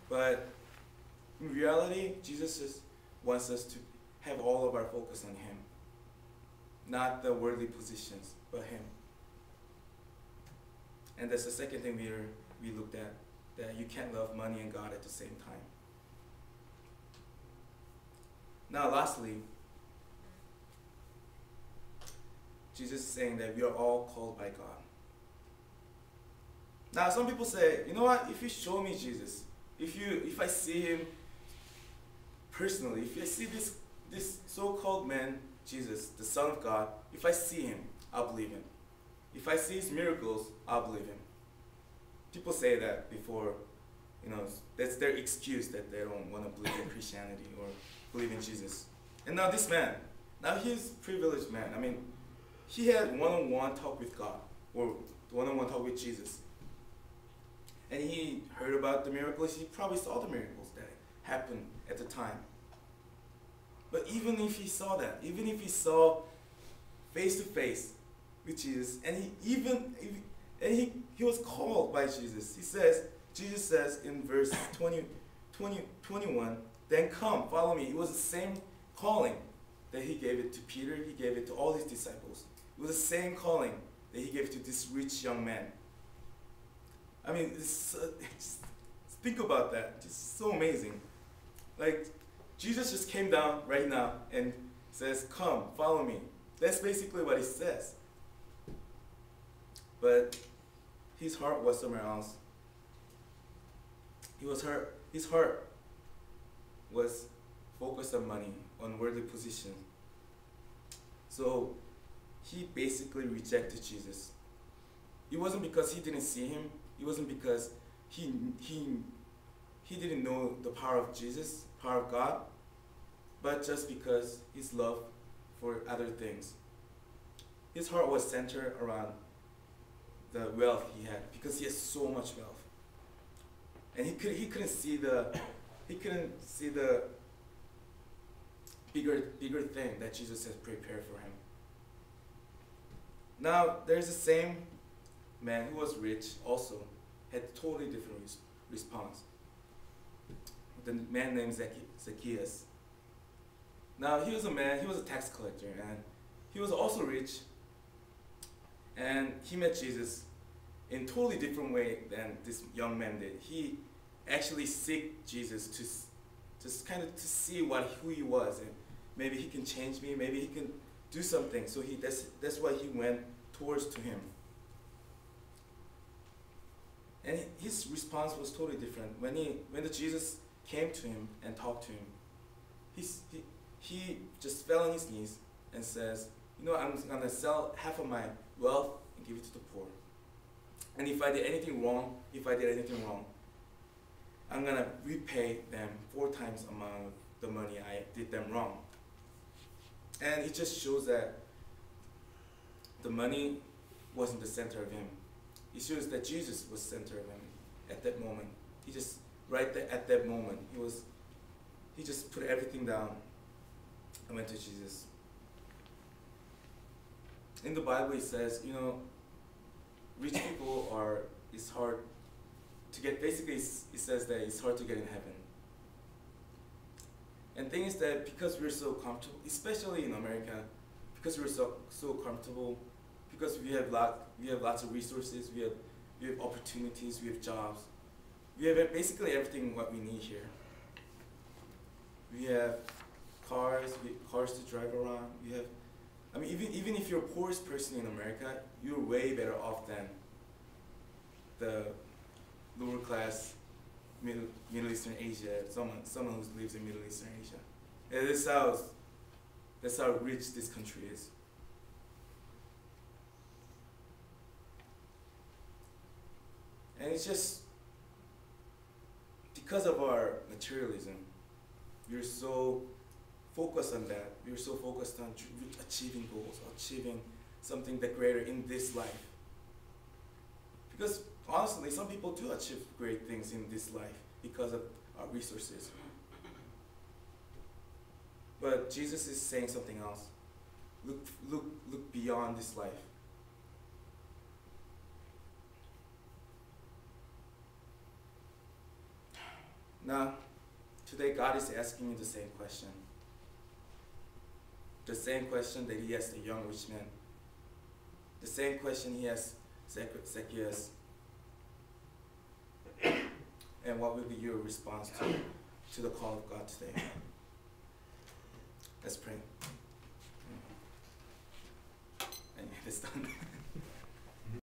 But in reality, Jesus just wants us to have all of our focus on Him. Not the worldly positions, but Him. And that's the second thing we looked at, that you can't love money and God at the same time. Now lastly, Jesus is saying that we are all called by God. Now some people say, you know what, if you show me Jesus, if I see Him personally, if I see this so-called man, Jesus, the Son of God, if I see Him, I'll believe Him. If I see His miracles, I'll believe Him. People say that before, that's their excuse that they don't want to believe in Christianity or believe in Jesus. And now this man, now he's a privileged man. I mean, he had one-on-one talk with God, or one-on-one talk with Jesus. And he heard about the miracles. He probably saw the miracles that happened at the time. But even if he saw that, even if he saw face to face with Jesus, and he was called by Jesus. Jesus says in verse 21, then come, follow me. It was the same calling that he gave it to Peter, he gave it to all his disciples. It was the same calling that he gave to this rich young man. I mean, just think about that. It's so amazing. Like, Jesus just came down right now and says, come, follow me. That's basically what he says. But his heart was somewhere else. His heart was focused on money, on worldly position. So he basically rejected Jesus. It wasn't because he didn't see him. It wasn't because he didn't know the power of Jesus, power of God, but just because his love for other things. His heart was centered around the wealth he had, because he has so much wealth. And he couldn't see the bigger thing that Jesus has prepared for him. Now there's the same man who was rich also, had totally different response. The man named Zacchaeus. Now he was a tax collector, and he was also rich, and he met Jesus in a totally different way than this young man did. He actually sought Jesus to see who he was, and maybe he can change me, maybe he can do something. So that's why he went towards to him. And his response was totally different. When the Jesus came to him and talked to him, he just fell on his knees and says, I'm gonna sell half of my wealth and give it to the poor. And if I did anything wrong, I'm gonna repay them 4 times the amount of the money I did them wrong. And it just shows that the money wasn't the center of him. It shows that Jesus was center of him at that moment. He just, right there at that moment, he just put everything down and went to Jesus. In the Bible it says, rich people it's hard to get, basically it says that it's hard to get in heaven. And thing is that because we're so comfortable, especially in America, because we're so comfortable, because we have lots of resources, we have opportunities, we have jobs, we have basically everything what we need here. We have cars to drive around. Even if you're the poorest person in America, you're way better off than the lower class Middle Eastern Asia, someone who lives in Middle Eastern Asia. And that's how rich this country is. And it's just because of our materialism, we're so focused on that. We're so focused on achieving goals, achieving something that greater in this life. Because honestly, some people do achieve great things in this life because of our resources. But Jesus is saying something else. Look beyond this life. Now, today God is asking me the same question. The same question that he asked the young rich man. The same question he asked Zacchaeus. And what will be your response to the call of God today? Let's pray. And it's done.